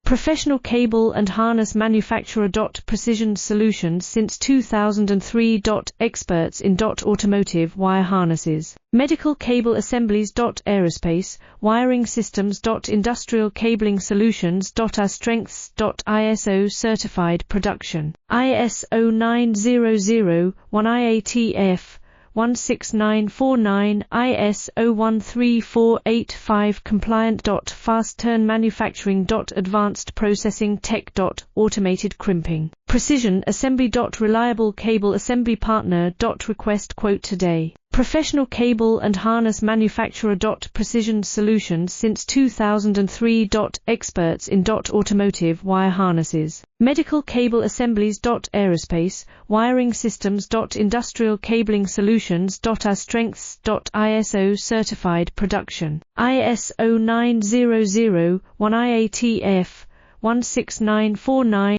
Professional cable and harness manufacturer. Precision solutions since 2003. Experts in automotive wire harnesses. Medical cable assemblies. Aerospace wiring systems. Industrial cabling solutions. Our strengths. ISO certified production. ISO 9001 IATF 16949 ISO 13485 compliant. Fast turn manufacturing. Advanced processing tech. Automated crimping. Precision assembly. Reliable cable assembly partner. Request quote today. Professional cable and harness manufacturer. Precision solutions since 2003. Experts in automotive wire harnesses. Medical cable assemblies. Aerospace wiring systems. Industrial cabling solutions. Our strengths. ISO certified production. ISO 9001 IATF 16949